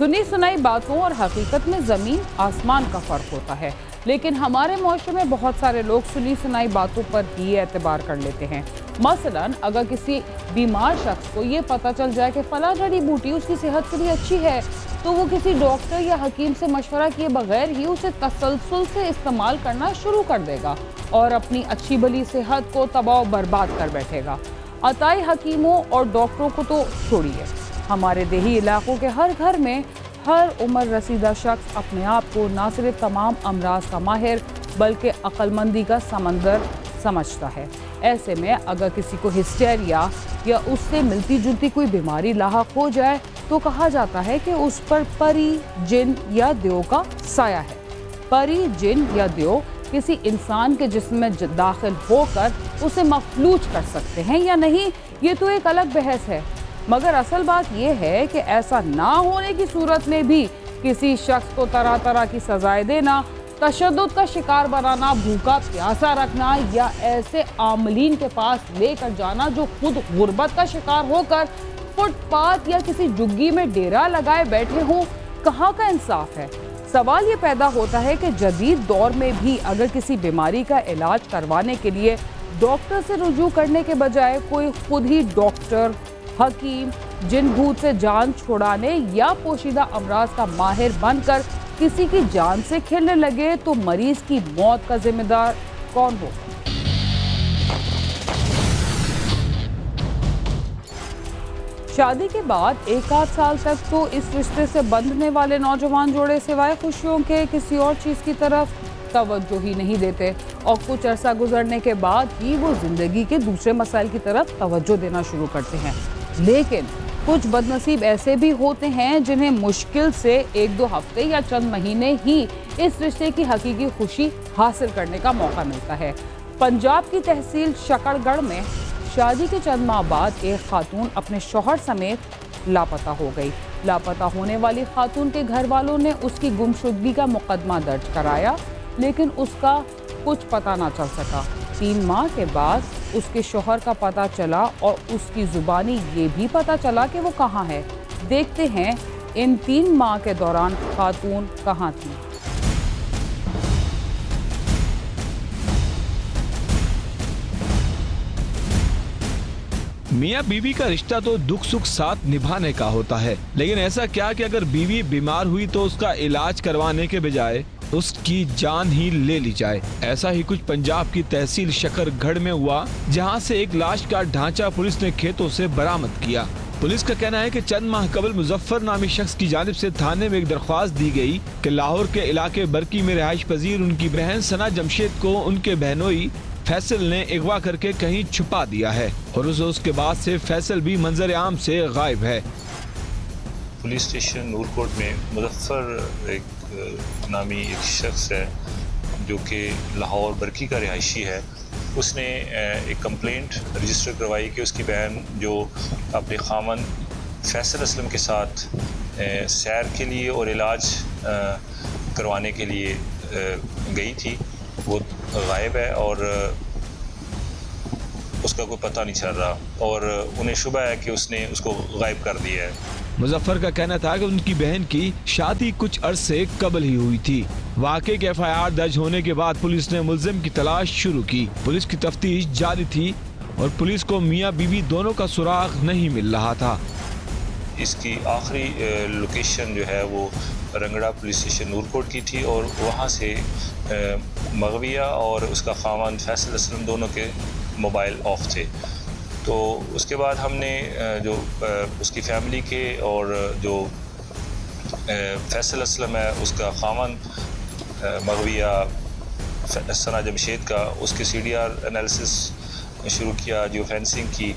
सुनी सुनाई बातों और हकीकत में ज़मीन आसमान का फ़र्क होता है, लेकिन हमारे मुआशरे में बहुत सारे लोग सुनी सुनाई बातों पर ही एतबार कर लेते हैं। मसलन अगर किसी बीमार शख्स को ये पता चल जाए कि फला जड़ी बूटी उसकी सेहत के लिए अच्छी है, तो वो किसी डॉक्टर या हकीम से मशवरा किए बगैर ही उसे तसलसल से इस्तेमाल करना शुरू कर देगा और अपनी अच्छी भली सेहत को तबाह बर्बाद कर बैठेगा। अताई हकीमों और डॉक्टरों को तो छोड़िए, हमारे देही इलाकों के हर घर में हर उम्र रसीदा शख्स अपने आप को ना सिर्फ तमाम अमराज का माहिर बल्कि अक्लमंदी का समंदर समझता है। ऐसे में अगर किसी को हिस्टेरिया या उससे मिलती जुलती कोई बीमारी लाहक हो जाए तो कहा जाता है कि उस पर परी, जिन या देव का साया है। परी, जिन या देव किसी इंसान के जिस्म में दाखिल होकर उसे मफलूज कर सकते हैं या नहीं, ये तो एक अलग बहस है। मगर असल बात यह है कि ऐसा ना होने की सूरत में भी किसी शख्स को तरह तरह की सजाएं देना, तशद्दुद का शिकार बनाना, भूखा प्यासा रखना या ऐसे आमलीन के पास लेकर जाना जो खुद गुर्बत का शिकार होकर फुटपाथ या किसी झुग्गी में डेरा लगाए बैठे हों, कहाँ का इंसाफ है। सवाल ये पैदा होता है कि जदीद दौर में भी अगर किसी बीमारी का इलाज करवाने के लिए डॉक्टर से रुजू करने के बजाय कोई खुद ही डॉक्टर, हकीम, जिन भूत से जान छुड़ाने या पोशीदा अमराज का माहिर बनकर किसी की जान से खेलने लगे तो मरीज की मौत का जिम्मेदार कौन हो? शादी के बाद एक आध साल तक तो इस रिश्ते से बंधने वाले नौजवान जोड़े सिवाय खुशियों के किसी और चीज़ की तरफ तवज्जो ही नहीं देते और कुछ अरसा गुजरने के बाद ही वो जिंदगी के दूसरे मसाइल की तरफ तवज्जो देना शुरू करते हैं। लेकिन कुछ बदनसीब ऐसे भी होते हैं जिन्हें मुश्किल से एक दो हफ्ते या चंद महीने ही इस रिश्ते की हकीकी खुशी हासिल करने का मौका मिलता है। पंजाब की तहसील शकरगढ़ में शादी के चंद माह बाद एक खातून अपने शौहर समेत लापता हो गई। लापता होने वाली खातून के घर वालों ने उसकी गुमशुदगी का मुकदमा दर्ज कराया, लेकिन उसका कुछ पता ना चल सका। 3 माह के बाद उसके शौहर का पता चला और उसकी जुबानी ये भी पता चला कि वो कहाँ है। देखते हैं इन 3 माह के दौरान खातून कहाँ थी। मियाँ बीवी का रिश्ता तो दुख सुख साथ निभाने का होता है, लेकिन ऐसा क्या कि अगर बीवी बीमार हुई तो उसका इलाज करवाने के बजाय उसकी जान ही ले ली जाए। ऐसा ही कुछ पंजाब की तहसील शकरगढ़ में हुआ, जहां से एक लाश का ढांचा पुलिस ने खेतों से बरामद किया। पुलिस का कहना है कि चंद माह कबल मुजफ्फर नामी शख्स की जानिब से थाने में एक दरख्वास्त दी गई कि लाहौर के इलाके बरकी में रिहाइश पजीर उनकी बहन सना जमशेद को उनके बहनोई फैसल ने अगवा करके कहीं छुपा दिया है और उसके बाद से फैसल भी मंजर आम से गायब है। पुलिस स्टेशन नूरकोट में मुजफ्फर नामी एक शख्स है जो कि लाहौर बरकी का रिहायशी है। उसने एक कंप्लेंट रजिस्टर करवाई कि उसकी बहन जो अपने खामन फैसल असलम के साथ सैर के लिए और इलाज करवाने के लिए गई थी, वो गायब है और उसका कोई पता नहीं चल रहा और उन्हें शुबा है कि उसने उसको गायब कर दिया है। मुजफ्फर का कहना था कि उनकी बहन की शादी कुछ अरसे कबल ही हुई थी। वाक़े के FIR दर्ज होने के बाद पुलिस ने मुल्जिम की तलाश शुरू की। पुलिस की तफ्तीश जारी थी और पुलिस को मियाँ बीवी दोनों का सुराग नहीं मिल रहा था। इसकी आखिरी लोकेशन जो है वो रंगड़ा पुलिस स्टेशन नूरकोट की थी और वहाँ से मगविया और उसका खामन फैसल असलम दोनों के मोबाइल ऑफ थे। तो उसके बाद हमने जो उसकी फैमिली के और जो फैसल असलम है उसका खामन मगविया सना जमशेद का, उसके CDR एनालिसिस शुरू किया, जियो फेंसिंग की।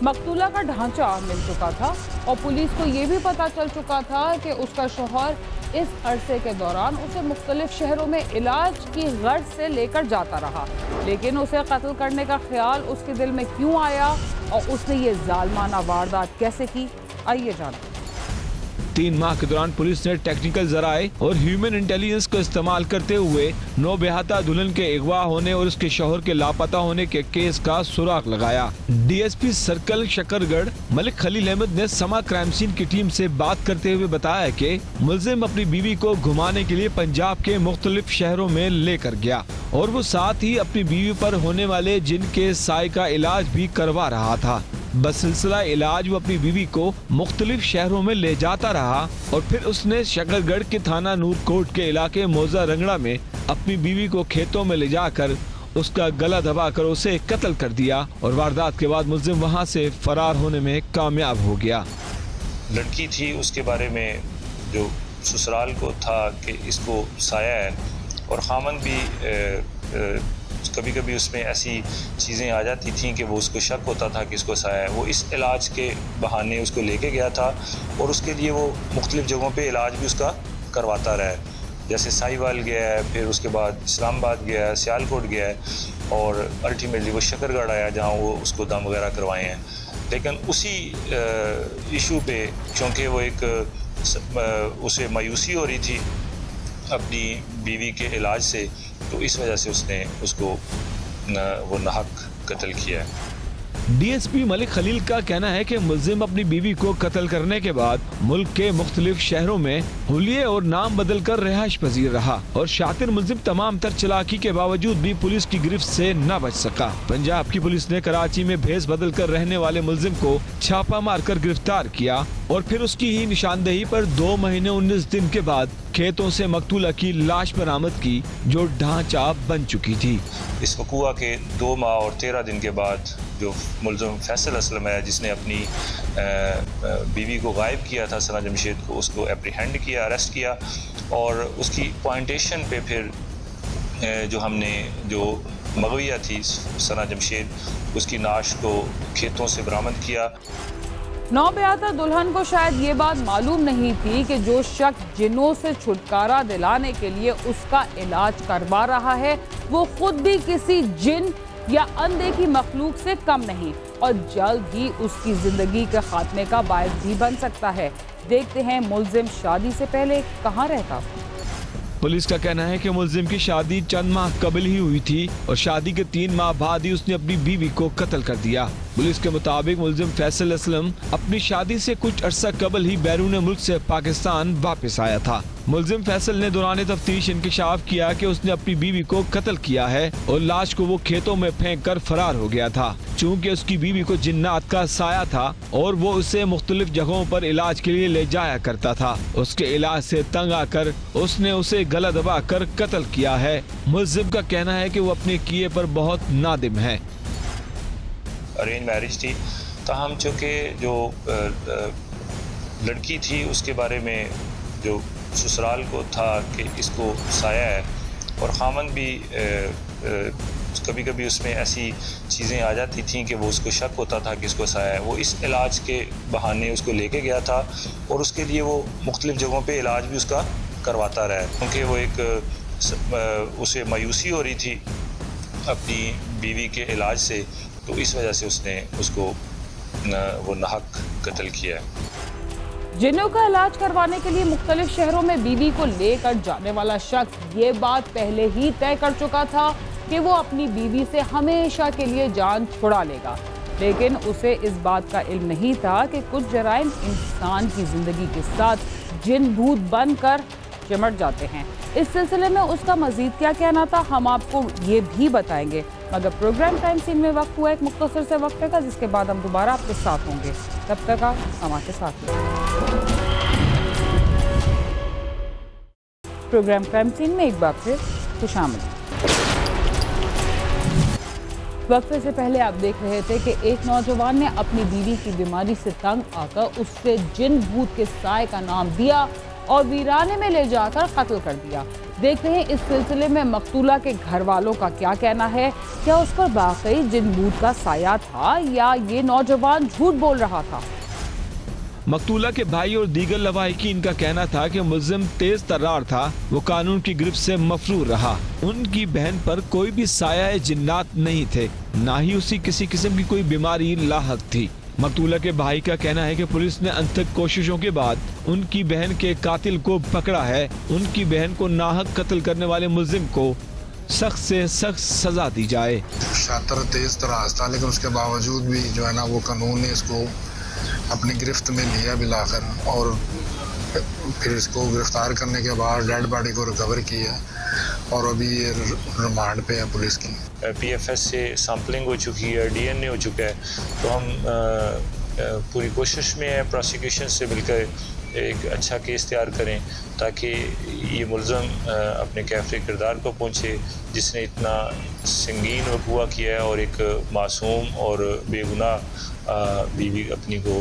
मकतूला का ढांचा मिल चुका था और पुलिस को ये भी पता चल चुका था कि उसका शौहर इस अरसे के दौरान उसे मुख्तलिफ शहरों में इलाज की गर्ज से लेकर जाता रहा, लेकिन उसे कत्ल करने का ख्याल उसके दिल में क्यों आया और उसने ये जालमाना वारदात कैसे की, आइए जानते हैं। 3 माह के दौरान पुलिस ने टेक्निकल जराए और ह्यूमन इंटेलिजेंस को इस्तेमाल करते हुए नौबेहता दुल्हन के अगवा होने और उसके शौहर के लापता होने के केस का सुराग लगाया। डीएसपी सर्कल शकरगढ़ मलिक खलील अहमद ने समा क्राइम सीन की टीम से बात करते हुए बताया कि मुलजिम अपनी बीवी को घुमाने के लिए पंजाब के मुख्तलिफ शहरों में लेकर गया और वो साथ ही अपनी बीवी पर होने वाले जिन के साय का इलाज भी करवा रहा था। बसिलसिला इलाज वो अपनी बीवी को मुख्तलिफ शहरों में ले जाता रहा और फिर उसने शकरगढ़ के थाना नूरकोट के इलाके मौजा रंगड़ा में अपनी बीवी को खेतों में ले जाकर उसका गला दबाकर उसे कत्ल कर दिया और वारदात के बाद मुलजिम वहां से फरार होने में कामयाब हो गया। लड़की थी, उसके बारे में जो ससुराल को था कि इसको साया है और खामन भी कभी कभी उसमें ऐसी चीज़ें आ जाती थी कि वो उसको शक होता था कि इसको साया है। वो इस इलाज के बहाने उसको लेके गया था और उसके लिए वो मुख्तलिफ जगहों पे इलाज भी उसका करवाता रहा है, जैसे साहिवाल गया है, फिर उसके बाद इस्लामाबाद गया है, सियालकोट गया है और अल्टीमेटली वो शकरगढ़ आया जहाँ वो उसको दम वगैरह करवाए हैं। लेकिन उसी इशू पे चूँकि वो एक उसे मायूसी हो रही थी अपनी बीवी के इलाज से, तो इस वजह से उसने उसको वो नाहक कत्ल किया है। डीएसपी मलिक खलील का कहना है कि मुलजिम अपनी बीवी को कत्ल करने के बाद मुल्क के मुख्तलिफ शहरों में हुलिये और नाम बदल कर रिहाइश पजीर रहा और शातिर मुलजिम तमाम तर चालाकी के बावजूद भी पुलिस की गिरफ्त से न बच सका। पंजाब की पुलिस ने कराची में भेस बदल कर रहने वाले मुलजिम को छापा मारकर गिरफ्तार किया और फिर उसकी ही निशानदेही पर 2 महीने 19 दिन के बाद खेतों से मकतूला की लाश बरामद की जो ढांचा बन चुकी थी। इस वक़ूआ के 2 माह और 13 दिन के बाद जो मुलज़िम फैसल असलम है जिसने अपनी बीवी को गायब किया था सना जमशेद को, उसको एप्रीहेंड किया, अरेस्ट किया और उसकी पॉइंटेशन पे फिर जो हमने जो मगविया थी सना जमशेद उसकी नाश को खेतों से बरामद किया। नौबेहता दुल्हन को शायद ये बात मालूम नहीं थी कि जो शख्स जिन्नों से छुटकारा दिलाने के लिए उसका इलाज करवा रहा है वो खुद भी किसी जिन या अनदेखी मखलूक से कम नहीं और जल्द ही उसकी जिंदगी के खात्मे का बायस भी बन सकता है। देखते हैं मुलजिम शादी से पहले कहाँ रहता। पुलिस का कहना है कि मुलजिम की शादी चंद माह कबल ही हुई थी और शादी के 3 माह बाद ही उसने अपनी बीवी को कत्ल कर दिया। पुलिस के मुताबिक मुलजिम फैसल असलम अपनी शादी से कुछ अरसा कबल ही बैरून मुल्क से पाकिस्तान वापस आया था। मुलजिम फैसल ने दौरान तफ्तीश इंकशाफ किया कि उसने अपनी बीवी को कत्ल किया है और लाश को वो खेतों में फेंक कर फरार हो गया था। चूँकि उसकी बीवी को जिन्नात का साया था और वो उसे मुख्तलिफ जगहों पर इलाज के लिए ले जाया करता था, उसके इलाज से तंग आकर उसने उसे गला दबा कर कत्ल किया है। मुलजिम का कहना है कि वो अपने किए पर बहुत नादिम है। अरेंज मैरिज थी, ताहम चूँकि जो लड़की थी उसके बारे में जो ससुराल को था कि इसको साया है और खामन भी कभी कभी उसमें ऐसी चीज़ें आ जाती थी कि वो उसको शक होता था कि इसको साया है। वो इस इलाज के बहाने उसको लेके गया था और उसके लिए वो मुख्तलिफ जगहों पे इलाज भी उसका करवाता रहा है, क्योंकि वो एक उसे मायूसी हो रही थी अपनी बीवी के इलाज से, तो इस वजह से उसने उसको वो नाहक कत्ल किया है। जिन्नों का इलाज करवाने के लिए मुख्तलिफ शहरों में बीवी को लेकर जाने वाला शख्स ये बात पहले ही तय कर चुका था कि वो अपनी बीवी से हमेशा के लिए जान छुड़ा लेगा, लेकिन उसे इस बात का इल्म नहीं था कि कुछ जराइम इंसान की जिंदगी के साथ जिन भूत बनकर चिमट जाते हैं। इस सिलसिले में उसका मजीद क्या कहना था हम आपको ये भी बताएंगे, मगर प्रोग्राम टाइम सीन में वक्त हुआ एक मुख्तसर से वक्फे का, जिसके बाद हम दोबारा आपके साथ होंगे। तब तक आप हमारे साथ प्रोग्राम टाइम सीन में एक बार फिर खुशामदीद। वक्फे से पहले आप देख रहे थे कि एक नौजवान ने अपनी बीवी की बीमारी से तंग आकर उससे जिन भूत के साय का नाम दिया और वीराने में ले जाकर कत्ल कर दिया। देखते हैं इस सिलसिले में मकतूला के घर वालों का क्या कहना है। क्या उस पर वाकई जिन भूत का साया था या ये नौजवान झूठ बोल रहा था? मकतूला के भाई और दीगर लवाहिकीन का कहना था कि मुलजिम तेज तर्रार था, वो कानून की गिरफ्त से मफरूर रहा। उनकी बहन पर कोई भी साया जिन्नात नहीं थे, ना ही उसी किसी किस्म की कोई बीमारी लाहक थी। मकतूला के भाई का कहना है कि पुलिस ने अंतक कोशिशों के बाद उनकी बहन के कातिल को पकड़ा है। उनकी बहन को नाहक कत्ल करने वाले मुल्जिम को सख्त से सख्त सजा दी जाए। शातिर तेज तराज था, लेकिन उसके बावजूद भी जो है ना वो कानून ने इसको अपनी गिरफ्त में लिया बिलाकर, और फिर इसको गिरफ्तार करने के बाद डेड बॉडी को रिकवर किया और अभी ये रिमांड पे है पुलिस की। पीएफएस से सैम्पलिंग हो चुकी है, डीएनए हो चुका है, तो हम पूरी कोशिश में है प्रोसिक्यूशन से मिलकर एक अच्छा केस तैयार करें ताकि ये मुल्ज़म अपने कैफरे किरदार को पहुँचे जिसने इतना संगीन वक़ुआ किया है और एक मासूम और बेगुनाह बीवी अपनी को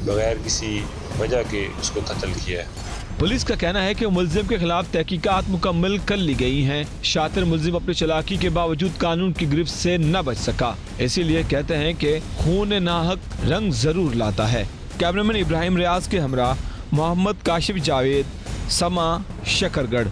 बग़ैर किसी वजह के उसको कत्ल किया है। पुलिस का कहना है कि मुल्जिम के खिलाफ तहकीकात मुकम्मल कर ली गई हैं। शातिर मुल्जिम अपनी चालाकी के बावजूद कानून की गिरफ्त से न बच सका, इसीलिए कहते हैं कि खून नाहक रंग जरूर लाता है। कैमरामैन इब्राहिम रियाज के हमरा मोहम्मद काशिफ जावेद, समा, शकरगढ़।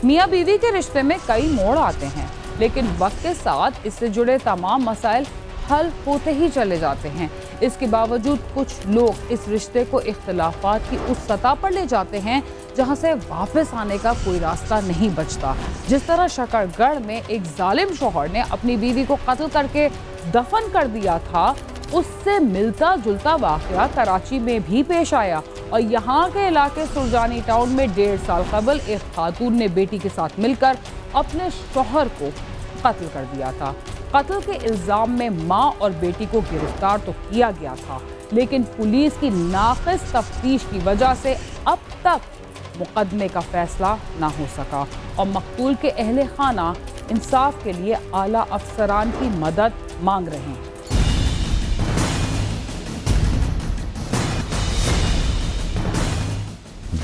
मियाँ बीवी के रिश्ते में कई मोड़ आते हैं, लेकिन वक्त के साथ इससे जुड़े तमाम मसाइल हल होते ही चले जाते हैं। इसके बावजूद कुछ लोग इस रिश्ते को इख्तिलाफात की उस सतह पर ले जाते हैं जहां से वापस आने का कोई रास्ता नहीं बचता। जिस तरह शकरगढ़ में एक जालिम शौहर ने अपनी बीवी को कत्ल करके दफन कर दिया था, उससे मिलता जुलता वाकया कराची में भी पेश आया और यहाँ के इलाके सुरजानी टाउन में 1.5 साल कबल एक खातून ने बेटी के साथ मिलकर अपने शौहर को कत्ल कर दिया था। कत्ल के इल्जाम में मां और बेटी को गिरफ्तार तो किया गया था, लेकिन पुलिस की नाक़िस तफ्तीश की वजह से अब तक मुकदमे का फैसला ना हो सका और मकतूल के अहले खाना इंसाफ के लिए आला अफसरान की मदद मांग रहे हैं।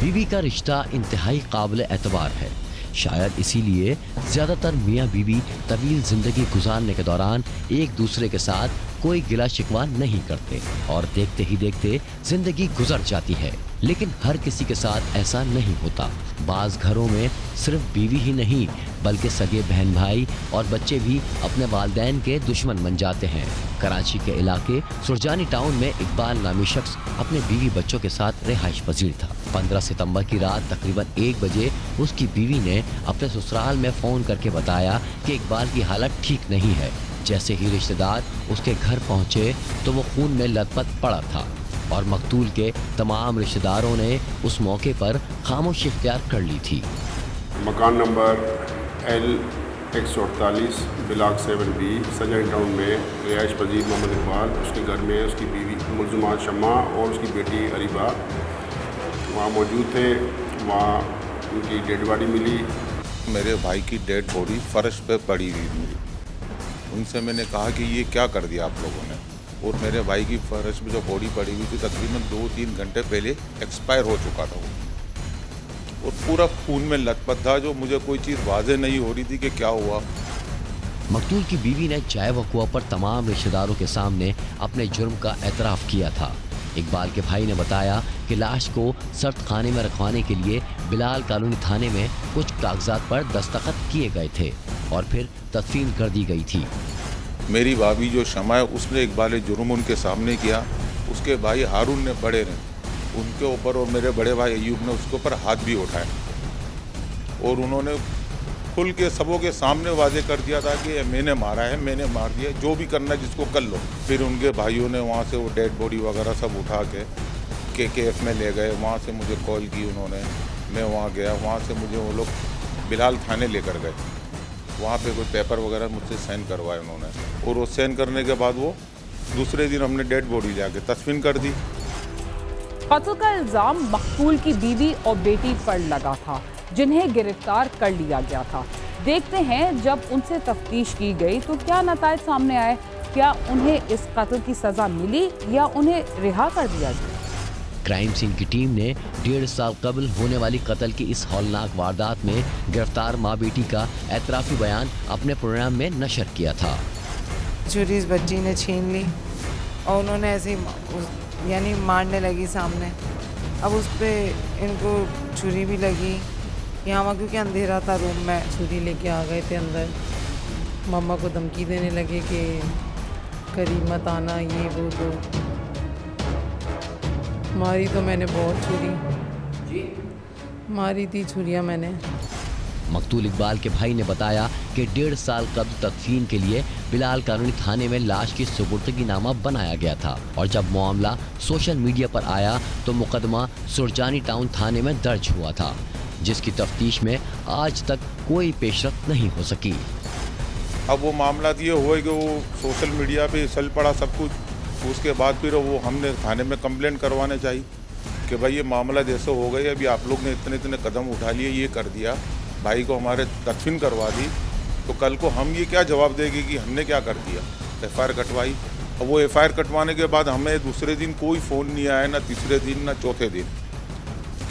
बीवी का रिश्ता इंतहाई काबिल एतबार है। शायद इसीलिए ज़्यादातर मियाँ बीवी तवील ज़िंदगी गुजारने के दौरान एक दूसरे के साथ कोई गिला शिकवा नहीं करते और देखते ही देखते ज़िंदगी गुजर जाती है। लेकिन हर किसी के साथ ऐसा नहीं होता। बाज़ घरों में सिर्फ बीवी ही नहीं बल्कि सगे बहन भाई और बच्चे भी अपने वालिदैन के दुश्मन बन जाते हैं। कराची के इलाके सुरजानी टाउन में इकबाल नामी शख्स अपने बीवी बच्चों के साथ रिहाइश पजीर था। 15 सितंबर की रात तकरीबन 1 बजे उसकी बीवी ने अपने ससुराल में फ़ोन करके बताया कि इकबाल की हालत ठीक नहीं है। जैसे ही रिश्तेदार उसके घर पहुंचे तो वो खून में लथपथ पड़ा था और मकतूल के तमाम रिश्तेदारों ने उस मौके पर खामोशी इख्तियार कर ली थी। मकान number L148 block 7B सजानी town में रिहाइश पजीर मोहम्मद इकबाल, उसके घर में उसकी बीवी मुल्ज़िमा शम्मा और उसकी बेटी अरीबा वहाँ मौजूद थे। वहाँ उनकी डेड बॉडी मिली। मेरे भाई की डेड बॉडी फर्श पे पड़ी हुई मिली। उनसे मैंने कहा कि ये क्या कर दिया आप लोगों ने, और मेरे भाई की फर्श पे जो बॉडी पड़ी हुई थी तकरीबन 2-3 घंटे पहले एक्सपायर हो चुका था वो, और पूरा खून में लथपथ था, जो मुझे कोई चीज़ वाज़ेह नहीं हो रही थी कि क्या हुआ। मकतूल की बीवी ने जाए वक़ुआ पर तमाम रिश्तेदारों के सामने अपने जुर्म का एतराफ़ किया था। इकबाल के भाई ने बताया कि लाश को सर्द खाने में रखवाने के लिए बिलाल कॉलोनी थाने में कुछ कागजात पर दस्तखत किए गए थे और फिर तदफीन कर दी गई थी। मेरी भाभी जो शमा है उसने इकबाल जुर्म उनके सामने किया। उसके भाई हारून ने बड़े ने उनके ऊपर और मेरे बड़े भाई अयूब ने उसके ऊपर हाथ भी उठाए और उन्होंने खुल के सबों के सामने वाजे कर दिया था कि मैंने मारा है, मैंने मार दिया, जो भी करना है जिसको कर लो। फिर उनके भाइयों ने वहाँ से वो डेड बॉडी वगैरह सब उठा के KKF में ले गए। वहाँ से मुझे कॉल की उन्होंने, मैं वहाँ गया। वहाँ से मुझे वो लोग बिलाल थाने लेकर गए। वहाँ पे कोई पेपर वगैरह मुझसे साइन करवाए उन्होंने, और वो साइन करने के बाद वो दूसरे दिन हमने डेड बॉडी जाके तस्वीर कर दी। कत्ल का इल्जाम मकतूल की बीवी और बेटी पर लगा था, जिन्हें गिरफ्तार कर लिया गया था। देखते हैं जब उनसे तफ्तीश की गई तो क्या नताइज सामने आए। क्या उन्हें इस कत्ल की सज़ा मिली या उन्हें रिहा कर दिया गया। क्राइम सीन की टीम ने 1.5 साल कबल होने वाली कत्ल की इस हौलनाक वारदात में गिरफ्तार माँ बेटी का एतराफ़ी बयान अपने प्रोग्राम में नशर किया था। छुरी इस बच्ची ने छीन ली और उन्होंने ऐसे यानी मारने लगी सामने। अब उस पर इनको छुरी भी लगी यहाँ, क्योंकि अंधेरा था रूम में, छुरी लेके आ गए थे अंदर। मम्मा को धमकी देने लगे कि करीब मत आना, ये वो। तो मारी तो मैंने बहुत छुरी मारी थी, छुरियाँ मैंने। मकतूल इकबाल के भाई ने बताया कि 1.5 साल कब्ज़ तदफीन के लिए बिलाल कॉलोनी थाने में लाश की सुपुर्दगीनामा बनाया गया था और जब मामला सोशल मीडिया पर आया तो मुकदमा सुरजानी टाउन थाने में दर्ज हुआ था, जिसकी तफ्तीश में आज तक कोई पेशरफ्त नहीं हो सकी। अब वो मामला ये हुआ कि वो सोशल मीडिया पे चल पड़ा सब कुछ, उसके बाद फिर वो हमने थाने में कंप्लेंट करवाने चाहिए कि भाई ये मामला जैसे हो गई, अभी आप लोग ने इतने कदम उठा लिए, ये कर दिया, भाई को हमारे तदफीन करवा दी, तो कल को हम ये क्या जवाब देंगे कि हमने क्या कर दिया। FIR कटवाई, और वो FIR कटवाने के बाद हमें दूसरे दिन कोई फ़ोन नहीं आया, ना तीसरे दिन ना चौथे दिन,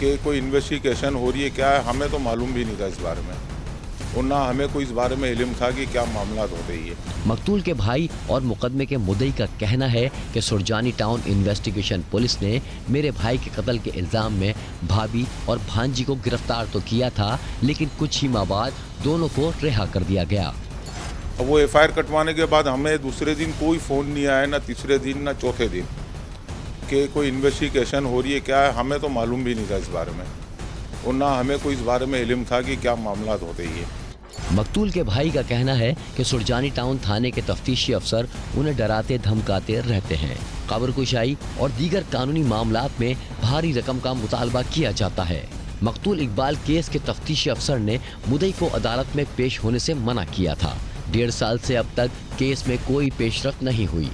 कि कोई इन्वेस्टिगेशन हो रही है क्या है, हमें तो मालूम भी नहीं था इस बारे में, और ना हमें कोई इस बारे में इल्म था कि क्या मामला हो रही है। मकतूल के भाई और मुकदमे के मुद्दई का कहना है कि सुरजानी टाउन इन्वेस्टिगेशन पुलिस ने मेरे भाई के कत्ल के इल्ज़ाम में भाभी और भांजी को गिरफ्तार तो किया था, लेकिन कुछ ही माह बाद दोनों को रिहा कर दिया गया। अब वो FIR कटवाने के बाद हमें दूसरे दिन कोई फ़ोन नहीं आया, ना तीसरे दिन ना चौथे दिन, कि कोई इन्वेस्टिगेशन हो रही है क्या है, हमें तो मालूम भी नहीं था इस बारे में, और ना हमें कोई इस बारे में इल्म था कि क्या मामला हो रही है। मकतूल के भाई का कहना है कि सुरजानी टाउन थाने के तफ्तीशी अफसर उन्हें डराते धमकाते रहते हैं। कब्रकुशाई और दीगर कानूनी मामलात में भारी रकम का मुतालबा किया जाता है। मकतूल इकबाल केस के तफ्तीशी अफसर ने मुद्दई को अदालत में पेश होने से मना किया था। 1.5 साल से अब तक केस में कोई पेशरफ्त नहीं हुई।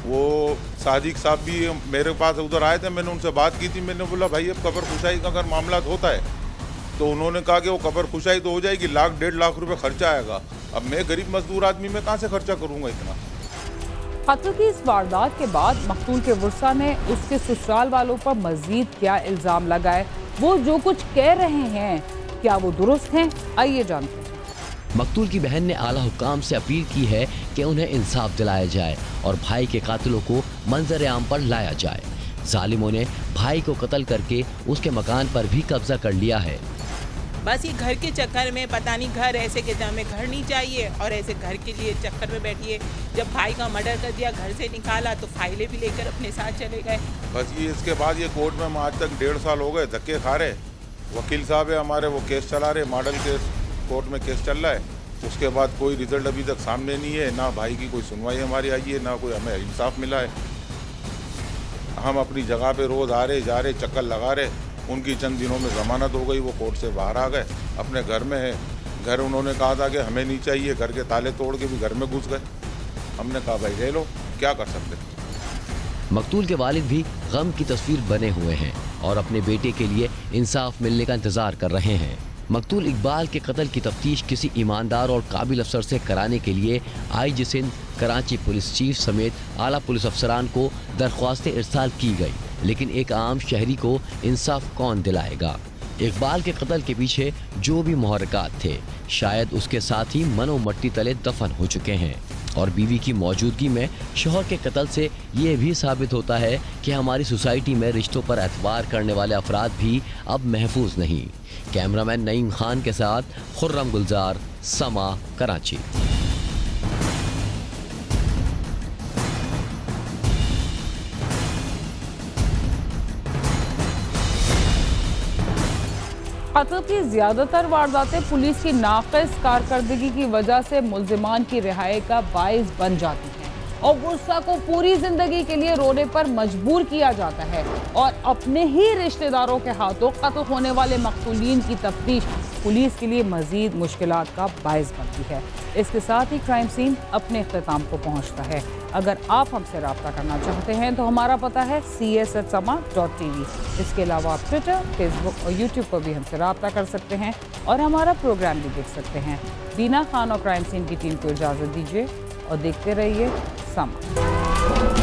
वो सादिक साहब भी मेरे पास उधर आए थे, मैंने उनसे बात की थी, मैंने बोला भाई अब कब्रकुशाई का अगर मामला होता है तो उन्होंने कहा कि वो कब्रकुशाई तो हो जाएगी, 1.5 लाख रुपए खर्चा आएगा। अब मैं गरीब मजदूर आदमी में कहाँ से खर्चा करूँगा इतना। कत्ल की इस वारदात के बाद मकतूल के वर्सा ने उसके ससुराल वालों पर मजीद क्या इल्ज़ाम लगाए, वो जो कुछ कह रहे हैं क्या वो दुरुस्त हैं, आइए जानते हैं। मकतूल की बहन ने आला हुकाम से अपील की है कि उन्हें इंसाफ दिलाया जाए और भाई के कातिलों को मंजर आम पर लाया जाए। जालिमों ने भाई को कत्ल करके उसके मकान पर भी कब्जा कर लिया है। बस ये घर के चक्कर में, पता नहीं घर ऐसे के हमें घर नहीं चाहिए और ऐसे घर के लिए चक्कर में बैठिए। जब भाई का मर्डर कर दिया, घर से निकाला तो फाइलें भी लेकर अपने साथ चले गए। बस ये इसके बाद ये कोर्ट में आज तक 1.5 साल हो गए धक्के खा रहे। वकील साहब है हमारे, वो केस चला रहे, मॉडल केस कोर्ट में केस चल रहा है, उसके बाद कोई रिजल्ट अभी तक सामने नहीं है, ना भाई की कोई सुनवाई हमारी आई है, ना कोई हमें इंसाफ मिला है। हम अपनी जगह पे रोज़ आ रहे जा रहे, चक्कर लगा रहे। उनकी चंद दिनों में ज़मानत हो गई, वो कोर्ट से बाहर आ गए, अपने घर में है। घर उन्होंने कहा था कि हमें नहीं चाहिए, घर के ताले तोड़ के भी घर में घुस गए। हमने कहा भाई ले लो, क्या कर सकते। मकतूल के वालिद भी गम की तस्वीर बने हुए हैं और अपने बेटे के लिए इंसाफ मिलने का इंतजार कर रहे हैं। मकतूल इकबाल के कत्ल की तफ्तीश किसी ईमानदार और काबिल अफसर से कराने के लिए IG Sindh, Karachi police chief समेत आला पुलिस अफसरान को दरख्वास्तें इरसाल की गई, लेकिन एक आम शहरी को इंसाफ कौन दिलाएगा। इकबाल के कत्ल के पीछे जो भी मुहर्रिकात थे शायद उसके साथ ही मनो मट्टी तले दफन हो चुके हैं और बीवी की मौजूदगी में शौहर के कत्ल से ये भी साबित होता है कि हमारी सोसाइटी में रिश्तों पर एतबार करने वाले अफराद भी अब महफूज नहीं। कैमरामैन नईम खान के साथ खुर्रम गुलजार, समा, कराची। कत्ल की ज्यादातर वारदातें पुलिस की नाक़िस कारकर्दगी की वजह से मुल्जिमान की रिहाई का बाइस बन जाती हैं और गुस्सा को पूरी जिंदगी के लिए रोने पर मजबूर किया जाता है और अपने ही रिश्तेदारों के हाथों कत्ल होने वाले मकतूलीन की तफ्तीश पुलिस के लिए मजीद मुश्किलात का बाइस बनती है। इसके साथ ही क्राइम सीन अपने इख्तिताम को पहुंचता है। अगर आप हमसे रब्ता करना चाहते हैं तो हमारा पता है cs@sama.tv। इसके अलावा आप ट्विटर, फेसबुक और यूट्यूब पर भी हमसे रब्ता कर सकते हैं और हमारा प्रोग्राम भी देख सकते हैं। बीना खान और क्राइम सीन की टीम को इजाज़त दीजिए और देखते रहिए समा।